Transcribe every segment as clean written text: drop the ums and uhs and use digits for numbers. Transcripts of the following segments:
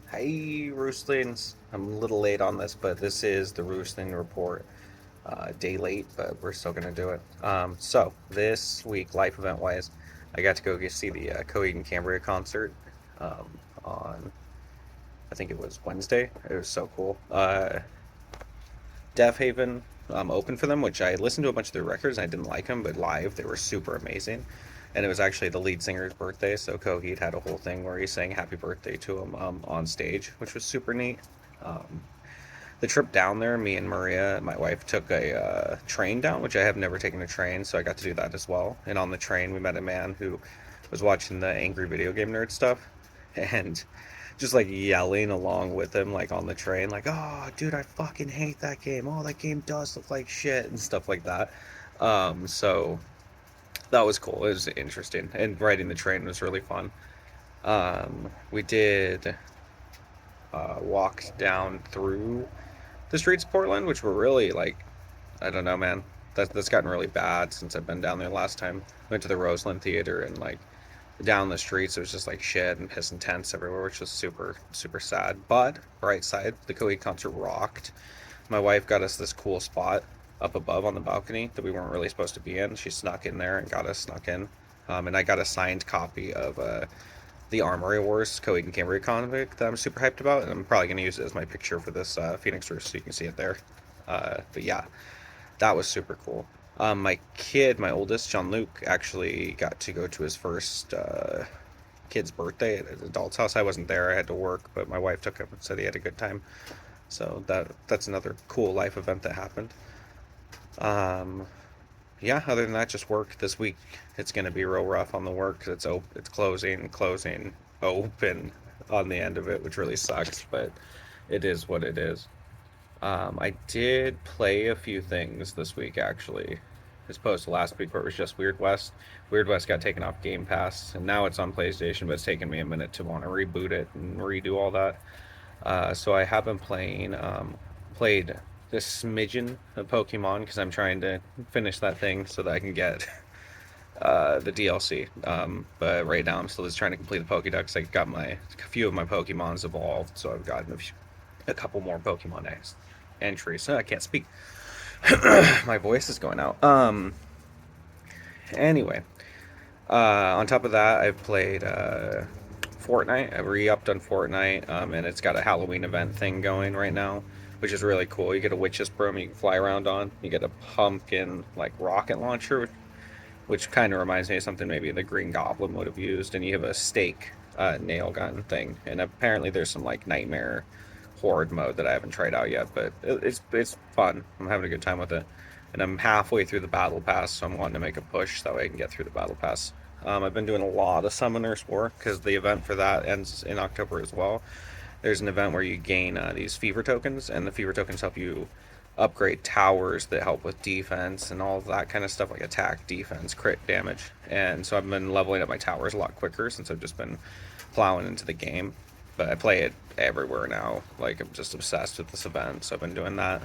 Hey, Roostlings. I'm a little late on this, but this is the Roostling report. Day late, but we're still gonna do it. So this week, life event wise, I got to go see the Coheed and Cambria concert on I think it was Wednesday. It was so cool. Deaf Haven opened for them, which I listened to a bunch of their records and I didn't like them, but live they were super amazing. And it was actually the lead singer's birthday, so Coheed had a whole thing where he sang happy birthday to him on stage, which was super neat. Um, the trip down there, me and Maria, my wife, took a train down, which I have never taken a train, so I got to do that as well. And on the train, we met a man who was watching the Angry Video Game Nerd stuff, and just like yelling along with him, like on the train, like, "Oh, dude, I fucking hate that game. Oh, that game does look like shit," and stuff like that. So that was cool. It was interesting, and riding the train was really fun. We did walk down through the streets of Portland, which were really like, I don't know, man. That's gotten really bad since I've been down there last time. Went to the Roseland Theater and like down the streets, it was just like shit and piss and tents everywhere, which was super super sad. But bright side, the Coheed concert rocked. My wife got us this cool spot up above on the balcony that we weren't really supposed to be in. She snuck in there and got us snuck in. And I got a signed copy of the Armory Wars Coheed and Cambria comic that I'm super hyped about, and I'm probably going to use it as my picture for this Phoenix Roost so you can see it there. But yeah, that was super cool. My kid, my oldest, Jean Luc, actually got to go to his first kid's birthday at an adult's house. I wasn't there; I had to work, but my wife took him and said he had a good time. So that's another cool life event that happened. Um, yeah, other than that, just work this week. It's going to be real rough on the work. It's closing, open on the end of it, which really sucks, but it is what it is. I did play a few things this week actually, as opposed to last week where it was just Weird West. Weird West got taken off Game Pass, and now it's on PlayStation, but it's taken me a minute to want to reboot it and redo all that. So I have been played this smidgen of Pokemon because I'm trying to finish that thing so that I can get the DLC. But right now I'm still just trying to complete the Pokédex. I got a few of my Pokemons evolved, so I've gotten a couple more Pokemon entries. So I can't speak. My voice is going out. Anyway, on top of that, I've played Fortnite. I re-upped on Fortnite, and it's got a Halloween event thing going right now, which is really cool. You get a witch's broom you can fly around on. You get a pumpkin like rocket launcher, which kind of reminds me of something maybe the Green Goblin would have used. And you have a stake nail gun thing. And apparently there's some like nightmare horde mode that I haven't tried out yet, but it's fun. I'm having a good time with it. And I'm halfway through the battle pass, so I'm wanting to make a push so that way I can get through the battle pass. I've been doing a lot of summoners work because the event for that ends in October as well. There's an event where you gain these fever tokens, and the fever tokens help you upgrade towers that help with defense and all of that kind of stuff, like attack, defense, crit damage. And so I've been leveling up my towers a lot quicker since I've just been plowing into the game. But I play it everywhere now. Like I'm just obsessed with this event, so I've been doing that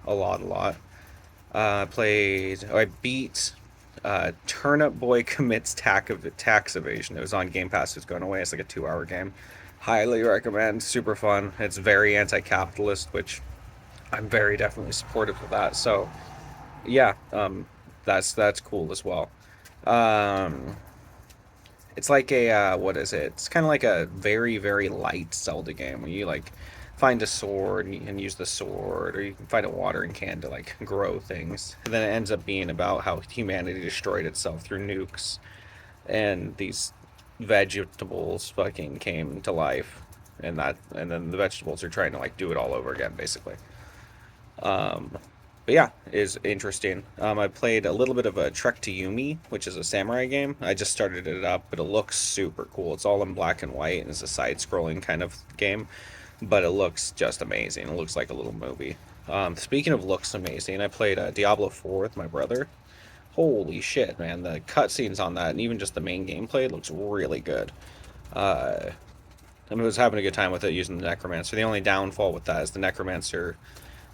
a lot, a lot. I beat Turnip Boy Commits Tax Evasion. It was on Game Pass. It's going away. It's like a 2 hour game. Highly recommend. Super fun. It's very anti-capitalist, which I'm very definitely supportive of that. So yeah, that's cool as well. Um, it's like a what is it? It's kind of like a very very light Zelda game where you like find a sword and you can use the sword, or you can find a watering can to like grow things. And then it ends up being about how humanity destroyed itself through nukes, and these vegetables fucking came to life, and then the vegetables are trying to like do it all over again, basically. Um, but yeah, it is interesting. I played a little bit of a Trek to Yumi, which is a samurai game. I just started it up, but it looks super cool. It's all in black and white, and it's a side-scrolling kind of game, but it looks just amazing. It looks like a little movie. Speaking of looks amazing, I played Diablo 4 with my brother. Holy shit, man! The cutscenes on that, and even just the main gameplay, looks really good. Uh, I was having a good time with it using the Necromancer. The only downfall with that is the Necromancer,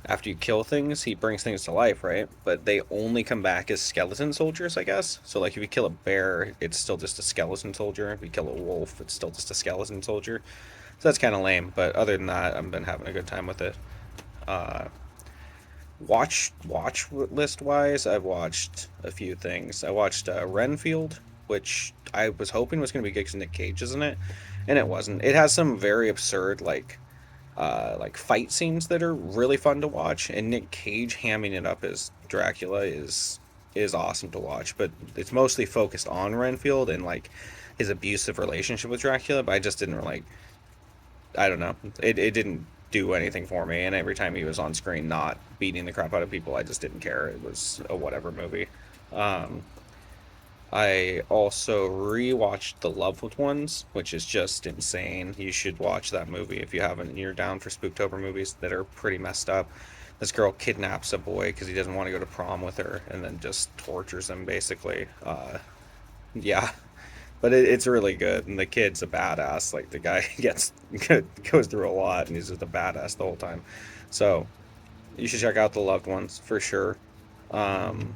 after you kill things, he brings things to life, right? But they only come back as skeleton soldiers, I guess. So, like, if you kill a bear, it's still just a skeleton soldier. If you kill a wolf, it's still just a skeleton soldier. So that's kind of lame. But other than that, I've been having a good time with it. Uh, watch list wise, I've watched a few things. I watched Renfield, which I was hoping was going to be good because Nick Cage is in it, and it wasn't. It has some very absurd like fight scenes that are really fun to watch, and Nick Cage hamming it up as Dracula is awesome to watch. But it's mostly focused on Renfield and like his abusive relationship with Dracula. But I just didn't like, I don't know. It didn't do anything for me. And every time he was on screen, not beating the crap out of people, I just didn't care. It was a whatever movie. Um, I also rewatched The Loved Ones, which is just insane. You should watch that movie if you haven't. You're down for Spooktober movies that are pretty messed up. This girl kidnaps a boy because he doesn't want to go to prom with her, and then just tortures him basically. Yeah, but it's really good, and the kid's a badass. Like the guy gets goes through a lot, and he's just a badass the whole time. So you should check out The Loved Ones for sure. Um,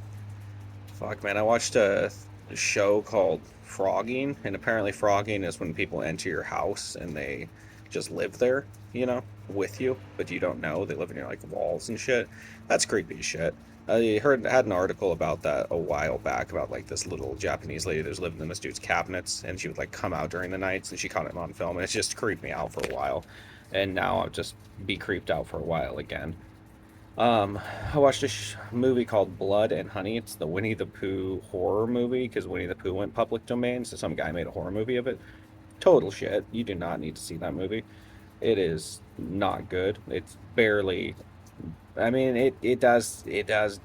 Fuck, man, I watched a show called Frogging, and apparently frogging is when people enter your house and they just live there, with you, but you don't know. They live in your like walls and shit. That's creepy as shit. I had an article about that a while back about like this little Japanese lady that was living in this dude's cabinets, and she would like come out during the nights, and she caught him on film, and it just creeped me out for a while. And now I'll just be creeped out for a while again. Um, I watched a movie called Blood and Honey. It's the Winnie the Pooh horror movie because Winnie the Pooh went public domain, so some guy made a horror movie of it. Total shit. You do not need to see that movie. It is not good. It's barely. I mean, it does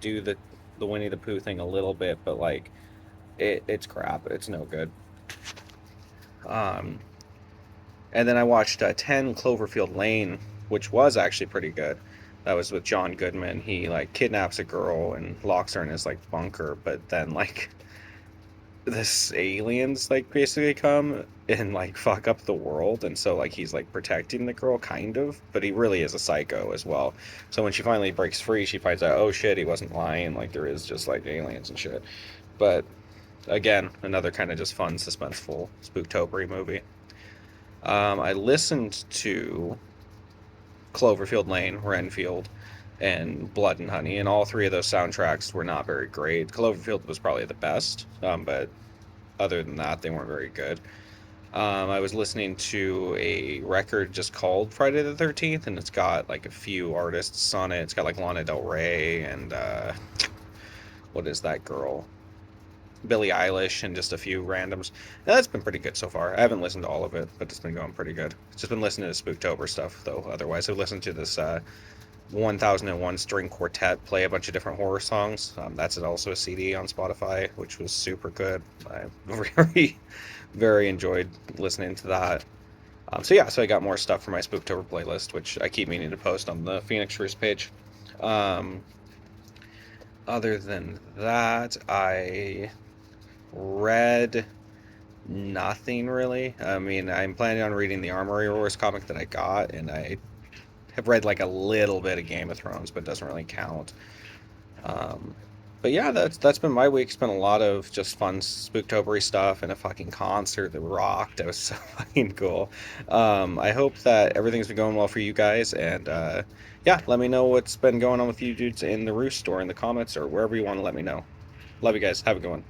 do the Winnie the Pooh thing a little bit, but like it's crap. It's no good. Um, And then I watched 10 Cloverfield Lane, which was actually pretty good. That was with John Goodman. He like kidnaps a girl and locks her in his like bunker, but then like this aliens like basically come and like fuck up the world, and so like he's like protecting the girl kind of, but he really is a psycho as well. So when she finally breaks free, she finds out, oh shit, he wasn't lying, like there is just like aliens and shit. But again, another kind of just fun, suspenseful, spooktobery movie. I listened to Cloverfield Lane, Renfield, and Blood and Honey, and all three of those soundtracks were not very great. Cloverfield was probably the best, but other than that, they weren't very good. I was listening to a record just called Friday the 13th, and it's got like a few artists on it. It's got like Lana Del Rey and what is that girl? Billie Eilish and just a few randoms. And that's been pretty good so far. I haven't listened to all of it, but it's been going pretty good. It's just been listening to Spooktober stuff though. Otherwise, I've listened to this 1001 string quartet play a bunch of different horror songs. That's also a CD on Spotify, which was super good. I very, very enjoyed listening to that. So yeah, so I got more stuff for my Spooktober playlist, which I keep meaning to post on the Phoenix Roost page. Um, Other than that, I read nothing really. I mean, I'm planning on reading the Armory Wars comic that I got, and I have read like a little bit of Game of Thrones, but it doesn't really count. Um, but yeah, that's been my week. It's been a lot of just fun spooktobery stuff and a fucking concert that rocked. It was so fucking cool. I hope that everything's been going well for you guys, and yeah, let me know what's been going on with you dudes in the Roost store in the comments or wherever you want to let me know. Love you guys. Have a good one.